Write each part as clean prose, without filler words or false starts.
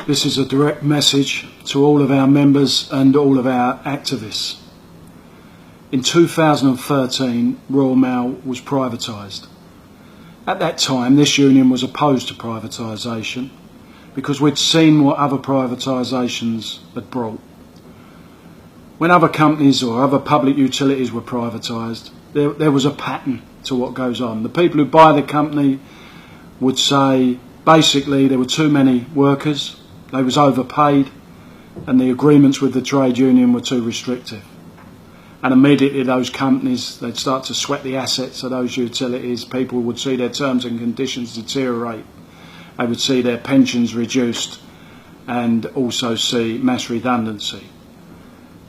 This is a direct message to all of our members and all of our activists. In 2013, Royal Mail was privatised. At that time, this union was opposed to privatisation because we'd seen what other privatisations had brought. When other companies or other public utilities were privatised, there was a pattern to what goes on. The people who buy the company would say basically there were too many workers, they was overpaid, and the agreements with the trade union were too restrictive. And immediately those companies, they'd start to sweat the assets of those utilities. People would see their terms and conditions deteriorate. They would see their pensions reduced and also see mass redundancy.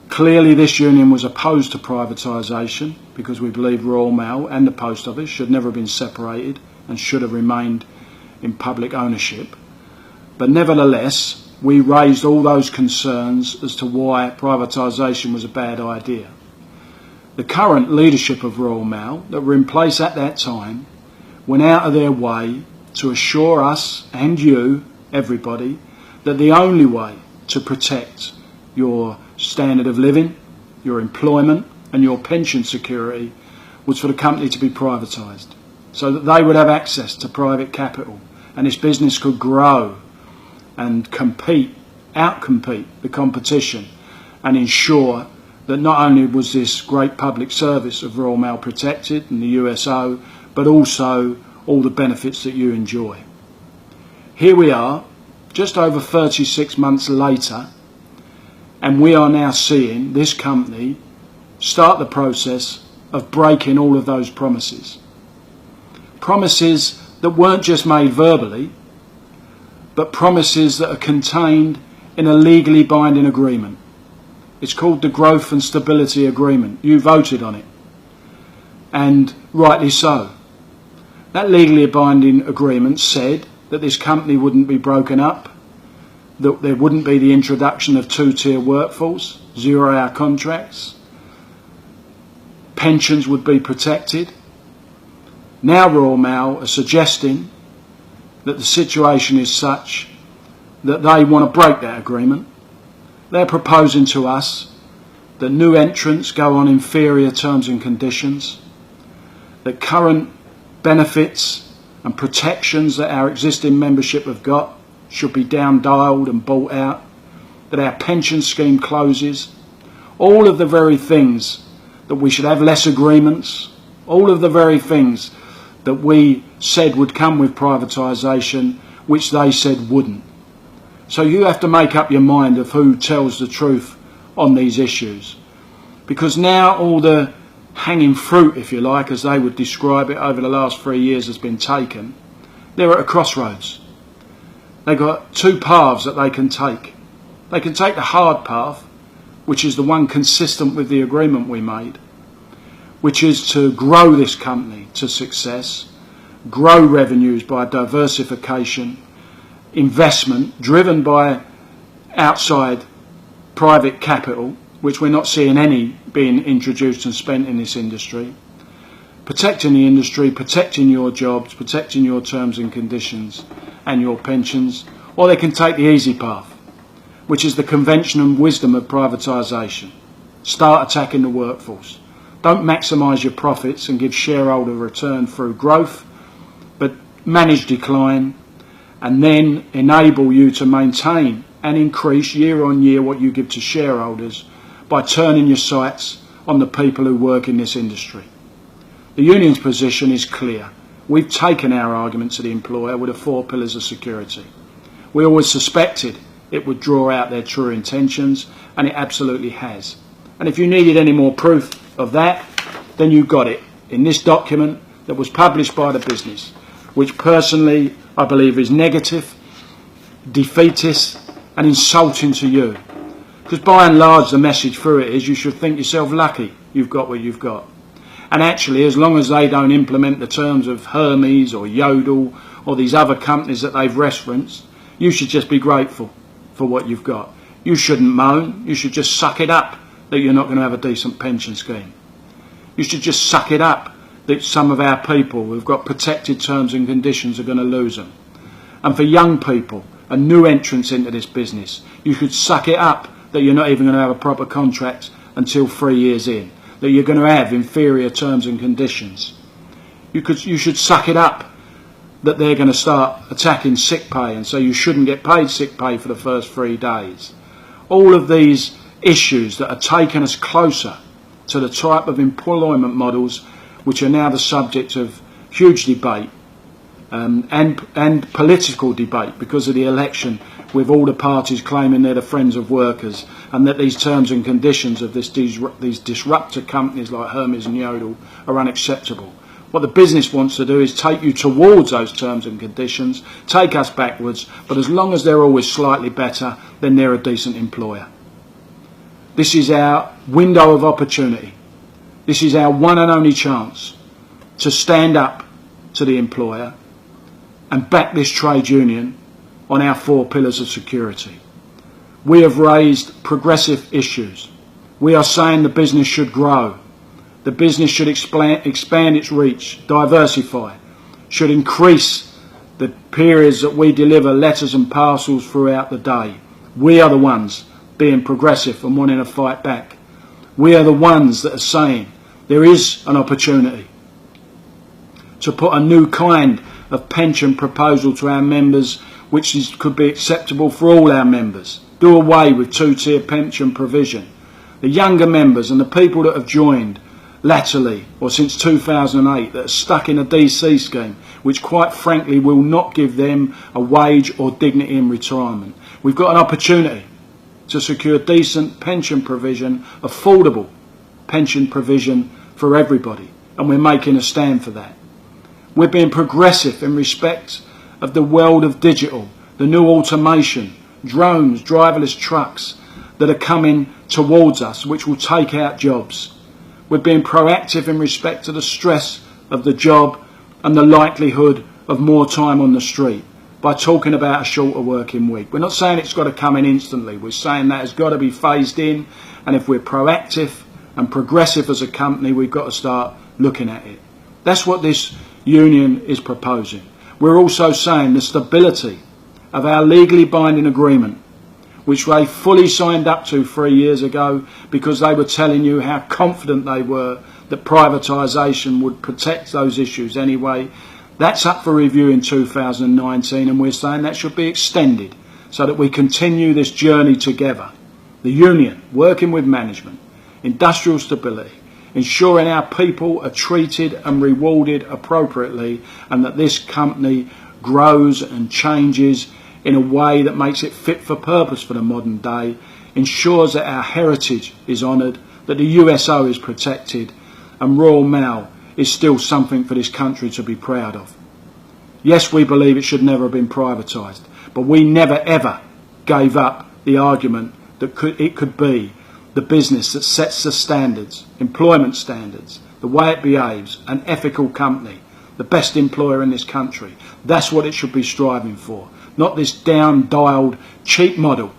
Clearly this union was opposed to privatisation because we believe Royal Mail and the Post Office should never have been separated and should have remained in public ownership. But nevertheless, we raised all those concerns as to why privatisation was a bad idea. The current leadership of Royal Mail that were in place at that time went out of their way to assure us and you, everybody, that the only way to protect your standard of living, your employment and your pension security was for the company to be privatised, so that they would have access to private capital and this business could grow and outcompete the competition and ensure that not only was this great public service of Royal Mail protected and the USO, but also all the benefits that you enjoy. Here we are, just over 36 months later, and we are now seeing this company start the process of breaking all of those promises. Promises that weren't just made verbally, but promises that are contained in a legally binding agreement. It's called the Growth and Stability Agreement. You voted on it, and rightly so. That legally binding agreement said that this company wouldn't be broken up, that there wouldn't be the introduction of two-tier workforce, 0-hour contracts, pensions would be protected. Now Royal Mail are suggesting that the situation is such that they want to break that agreement. They're proposing to us that new entrants go on inferior terms and conditions, that current benefits and protections that our existing membership have got should be down-dialed and bought out, that our pension scheme closes, all of the very things that we should have less agreements, all of the very things that we said would come with privatisation, which they said wouldn't. So you have to make up your mind of who tells the truth on these issues. Because now all the hanging fruit, if you like, as they would describe it, over the last 3 years has been taken. They're at a crossroads. They've got two paths that they can take. They can take the hard path, which is the one consistent with the agreement we made, which is to grow this company to success, grow revenues by diversification, investment driven by outside private capital, which we're not seeing any being introduced and spent in this industry, protecting the industry, protecting your jobs, protecting your terms and conditions and your pensions. Or they can take the easy path, which is the convention and wisdom of privatisation. Start attacking the workforce. Don't maximise your profits and give shareholder return through growth, but manage decline and then enable you to maintain and increase year on year what you give to shareholders by turning your sights on the people who work in this industry. The union's position is clear. We've taken our argument to the employer with the 4 pillars of security. We always suspected it would draw out their true intentions, and it absolutely has. And if you needed any more proof of that, then you got it in this document that was published by the business, which personally I believe is negative, defeatist and insulting to you. Because by and large the message through it is you should think yourself lucky you've got what you've got. And actually, as long as they don't implement the terms of Hermes or Yodel or these other companies that they've referenced, you should just be grateful for what you've got. You shouldn't moan. You should just suck it up that you're not going to have a decent pension scheme. You should just suck it up that some of our people who've got protected terms and conditions are going to lose them. And for young people a new entrance into this business. You could suck it up that you're not even going to have a proper contract until 3 years in, that you're going to have inferior terms and conditions. You should suck it up that they're going to start attacking sick pay, and so you shouldn't get paid sick pay for the first 3 days. All of these issues that are taking us closer to the type of employment models which are now the subject of huge debate and political debate because of the election, with all the parties claiming they're the friends of workers, and that these terms and conditions of these disruptor companies like Hermes and Yodel are unacceptable. What the business wants to do is take you towards those terms and conditions, take us backwards, but as long as they're always slightly better, then they're a decent employer. This is our window of opportunity. This is our one and only chance to stand up to the employer and back this trade union on our 4 pillars of security. We have raised progressive issues. We are saying the business should grow. The business should expand its reach, diversify, should increase the periods that we deliver letters and parcels throughout the day. We are the ones being progressive and wanting to fight back. We are the ones that are saying there is an opportunity to put a new kind of pension proposal to our members, which could be acceptable for all our members. Do away with 2-tier pension provision. The younger members and the people that have joined latterly or since 2008 that are stuck in a DC scheme, which quite frankly will not give them a wage or dignity in retirement. We've got an opportunity to secure decent pension provision, affordable pension provision for everybody, and we're making a stand for that. We're being progressive in respect of the world of digital, the new automation, drones, driverless trucks that are coming towards us, which will take out jobs. We're being proactive in respect to the stress of the job and the likelihood of more time on the street by talking about a shorter working week. We're not saying it's got to come in instantly. We're saying that has got to be phased in, and if we're proactive and progressive as a company, we've got to start looking at it. That's what this union is proposing. We're also saying the stability of our legally binding agreement, which they fully signed up to 3 years ago because they were telling you how confident they were that privatisation would protect those issues anyway. That's up for review in 2019, and we're saying that should be extended so that we continue this journey together. The union, working with management, industrial stability, ensuring our people are treated and rewarded appropriately, and that this company grows and changes in a way that makes it fit for purpose for the modern day, ensures that our heritage is honoured, that the USO is protected, and Royal Mail is still something for this country to be proud of. Yes, we believe it should never have been privatised, but we never ever gave up the argument that it could be the business that sets the standards, employment standards, the way it behaves, an ethical company, the best employer in this country. That's what it should be striving for, not this down-dialed, cheap model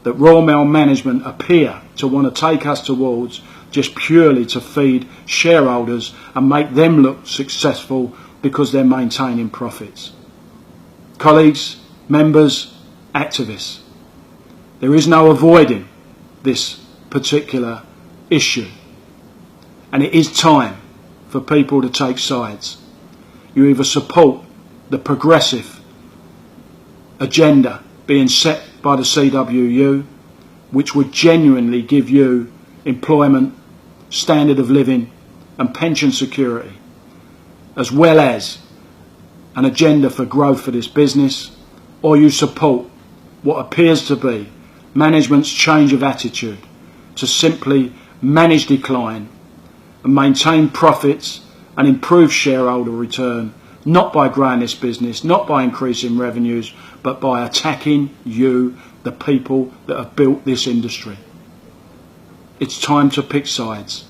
that Royal Mail management appear to want to take us towards, just purely to feed shareholders and make them look successful because they're maintaining profits. Colleagues, members, activists, there is no avoiding this particular issue, and it is time for people to take sides. You either support the progressive agenda being set by the CWU, which would genuinely give you employment, standard of living and pension security, as well as an agenda for growth for this business, or you support what appears to be management's change of attitude to simply manage decline and maintain profits and improve shareholder return, not by growing this business, not by increasing revenues, but by attacking you, the people that have built this industry. It's time to pick sides.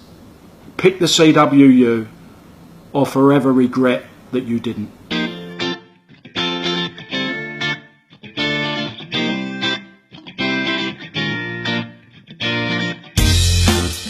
Pick the CWU or forever regret that you didn't.